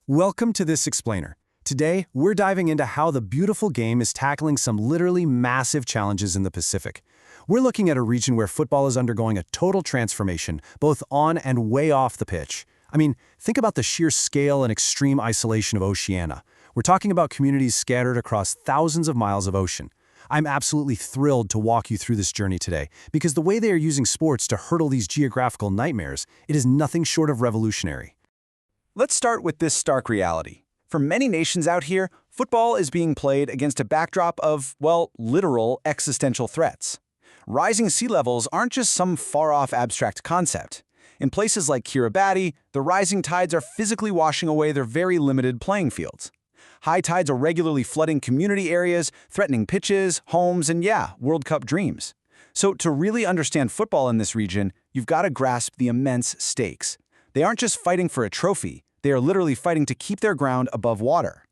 Welcome to this explainer. Today, we're diving into how the beautiful game is tackling some literally massive challenges in the Pacific. We're looking at a region where football is undergoing a total transformation, both on and way off the pitch. I mean, think about the sheer scale and extreme isolation of Oceania. We're talking about communities scattered across thousands of miles of ocean. I'm absolutely thrilled to walk you through this journey today, because the way they are using sports to hurdle these geographical nightmares, it is nothing short of revolutionary. Let's start with this stark reality. For many nations out here, football is being played against a backdrop of, well, literal existential threats. Rising sea levels aren't just some far-off abstract concept. In places like Kiribati, the rising tides are physically washing away their very limited playing fields. High tides are regularly flooding community areas, threatening pitches, homes, and World Cup dreams. So to really understand football in this region, you've got to grasp the immense stakes. They aren't just fighting for a trophy, they are literally fighting to keep their ground above water.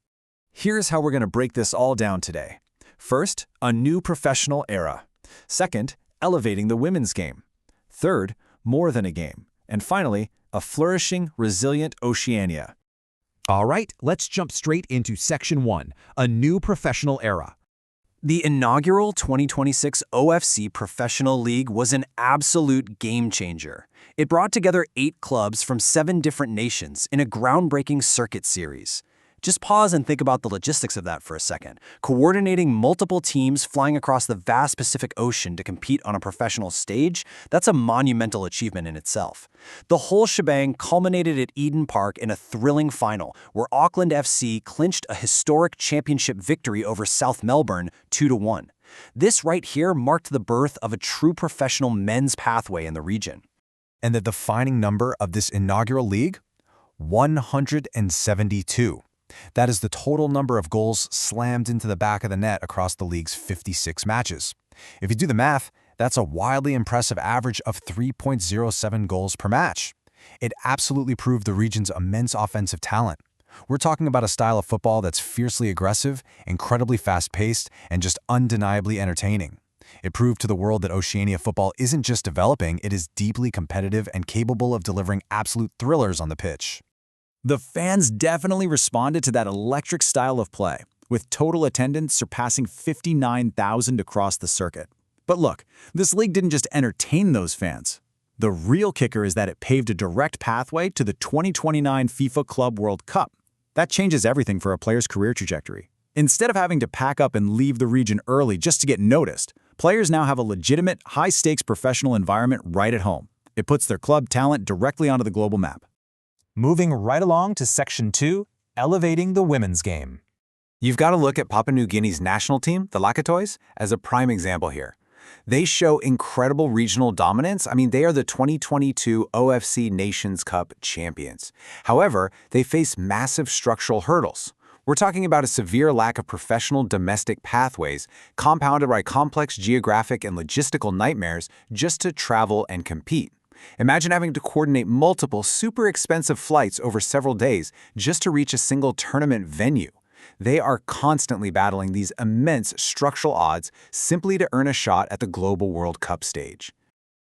Here's how we're going to break this all down today. First, a new professional era. Second, elevating the women's game. Third, more than a game. And finally, a flourishing, resilient Oceania. All right, let's jump straight into Section 1, a new professional era. The inaugural 2026 OFC Professional League was an absolute game changer. It brought together 8 clubs from 7 different nations in a groundbreaking circuit series. Just pause and think about the logistics of that for a second. Coordinating multiple teams flying across the vast Pacific Ocean to compete on a professional stage, that's a monumental achievement in itself. The whole shebang culminated at Eden Park in a thrilling final, where Auckland FC clinched a historic championship victory over South Melbourne 2-1. This right here marked the birth of a true professional men's pathway in the region. And the defining number of this inaugural league? 172. That is the total number of goals slammed into the back of the net across the league's 56 matches. If you do the math, that's a wildly impressive average of 3.07 goals per match. It absolutely proved the region's immense offensive talent. We're talking about a style of football that's fiercely aggressive, incredibly fast-paced, and just undeniably entertaining. It proved to the world that Oceania football isn't just developing, it is deeply competitive and capable of delivering absolute thrillers on the pitch. The fans definitely responded to that electric style of play, with total attendance surpassing 59,000 across the circuit. But look, this league didn't just entertain those fans. The real kicker is that it paved a direct pathway to the 2029 FIFA Club World Cup. That changes everything for a player's career trajectory. Instead of having to pack up and leave the region early just to get noticed, players now have a legitimate, high-stakes professional environment right at home. It puts their club talent directly onto the global map. Moving right along to Section 2, elevating the women's game. You've got to look at Papua New Guinea's national team, the Lakatoys, as a prime example here. They show incredible regional dominance. I mean, they are the 2022 OFC Nations Cup champions. However, they face massive structural hurdles. We're talking about a severe lack of professional domestic pathways, compounded by complex geographic and logistical nightmares just to travel and compete. Imagine having to coordinate multiple super expensive flights over several days just to reach a single tournament venue. They are constantly battling these immense structural odds simply to earn a shot at the global World Cup stage.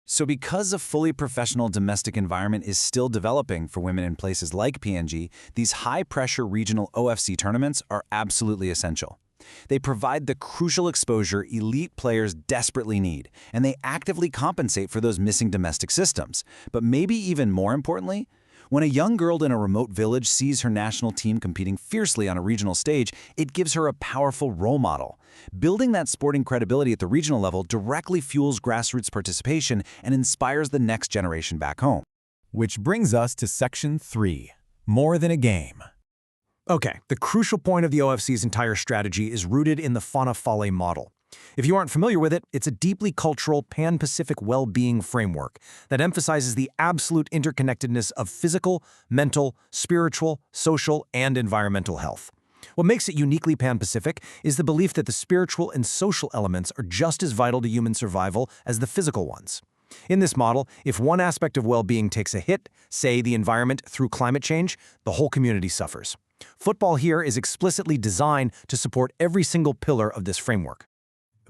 So because a fully professional domestic environment is still developing for women in places like PNG, these high-pressure regional OFC tournaments are absolutely essential. They provide the crucial exposure elite players desperately need, and they actively compensate for those missing domestic systems. But maybe even more importantly, when a young girl in a remote village sees her national team competing fiercely on a regional stage, it gives her a powerful role model. Building that sporting credibility at the regional level directly fuels grassroots participation and inspires the next generation back home. Which brings us to Section 3, more than a game. Okay, the crucial point of the OFC's entire strategy is rooted in the Fauna Fale model. If you aren't familiar with it, it's a deeply cultural, pan-Pacific well-being framework that emphasizes the absolute interconnectedness of physical, mental, spiritual, social, and environmental health. What makes it uniquely pan-Pacific is the belief that the spiritual and social elements are just as vital to human survival as the physical ones. In this model, if one aspect of well-being takes a hit, say the environment through climate change, the whole community suffers. Football here is explicitly designed to support every single pillar of this framework.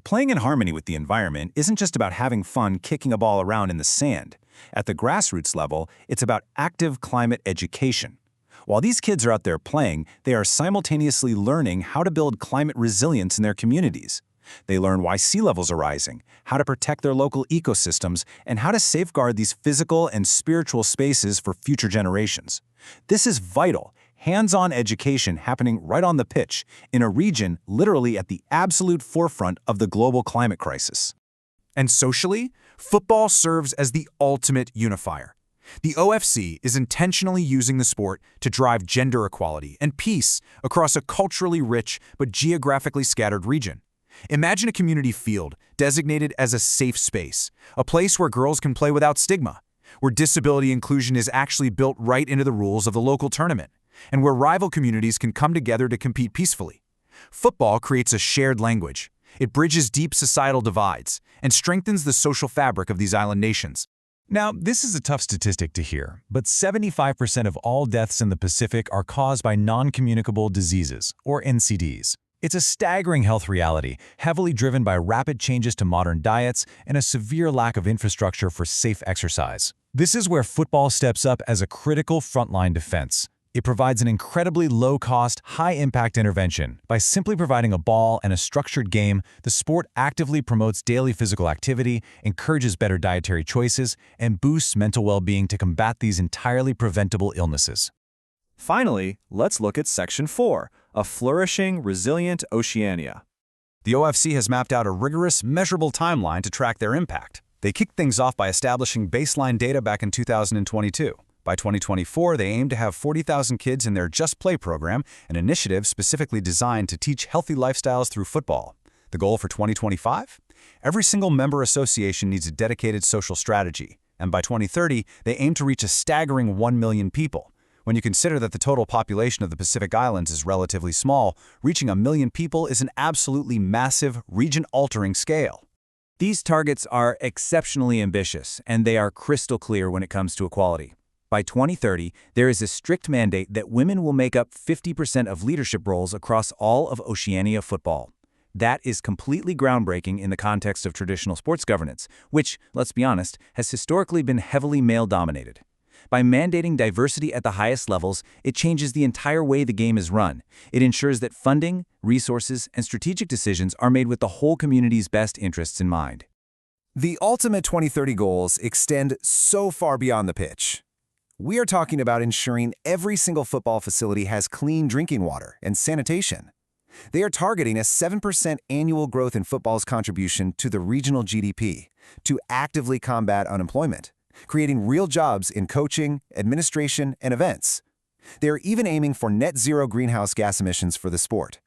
Playing in harmony with the environment isn't just about having fun kicking a ball around in the sand. At the grassroots level, it's about active climate education. While these kids are out there playing, they are simultaneously learning how to build climate resilience in their communities. They learn why sea levels are rising, how to protect their local ecosystems, and how to safeguard these physical and spiritual spaces for future generations. This is vital, hands-on education happening right on the pitch, in a region literally at the absolute forefront of the global climate crisis. And socially, football serves as the ultimate unifier. The OFC is intentionally using the sport to drive gender equality and peace across a culturally rich but geographically scattered region. Imagine a community field designated as a safe space, a place where girls can play without stigma, where disability inclusion is actually built right into the rules of the local tournament, and where rival communities can come together to compete peacefully. Football creates a shared language. It bridges deep societal divides and strengthens the social fabric of these island nations. Now, this is a tough statistic to hear, but 75% of all deaths in the Pacific are caused by non-communicable diseases, or NCDs. It's a staggering health reality, heavily driven by rapid changes to modern diets and a severe lack of infrastructure for safe exercise. This is where football steps up as a critical frontline defense. It provides an incredibly low-cost, high-impact intervention. By simply providing a ball and a structured game, the sport actively promotes daily physical activity, encourages better dietary choices, and boosts mental well-being to combat these entirely preventable illnesses. Finally, let's look at Section 4, a flourishing, resilient Oceania. The OFC has mapped out a rigorous, measurable timeline to track their impact. They kicked things off by establishing baseline data back in 2022. By 2024, they aim to have 40,000 kids in their Just Play program, an initiative specifically designed to teach healthy lifestyles through football. The goal for 2025? Every single member association needs a dedicated social strategy, and by 2030, they aim to reach a staggering 1 million people. When you consider that the total population of the Pacific Islands is relatively small, reaching 1 million people is an absolutely massive, region-altering scale. These targets are exceptionally ambitious, and they are crystal clear when it comes to equality. By 2030, there is a strict mandate that women will make up 50% of leadership roles across all of Oceania football. That is completely groundbreaking in the context of traditional sports governance, which, let's be honest, has historically been heavily male-dominated. By mandating diversity at the highest levels, it changes the entire way the game is run. It ensures that funding, resources, and strategic decisions are made with the whole community's best interests in mind. The ultimate 2030 goals extend so far beyond the pitch. We are talking about ensuring every single football facility has clean drinking water and sanitation. They are targeting a 7% annual growth in football's contribution to the regional GDP to actively combat unemployment, creating real jobs in coaching, administration, and events. They are even aiming for net zero greenhouse gas emissions for the sport.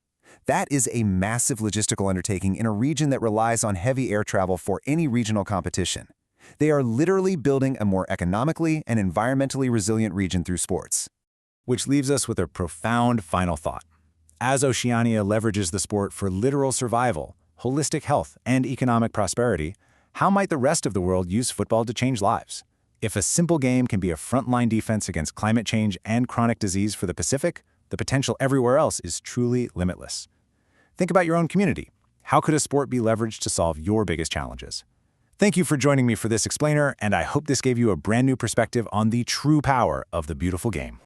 That is a massive logistical undertaking in a region that relies on heavy air travel for any regional competition. They are literally building a more economically and environmentally resilient region through sports. Which leaves us with a profound final thought. As Oceania leverages the sport for literal survival, holistic health, and economic prosperity, how might the rest of the world use football to change lives? If a simple game can be a frontline defense against climate change and chronic disease for the Pacific, the potential everywhere else is truly limitless. Think about your own community. How could a sport be leveraged to solve your biggest challenges? Thank you for joining me for this explainer, and I hope this gave you a brand new perspective on the true power of the beautiful game.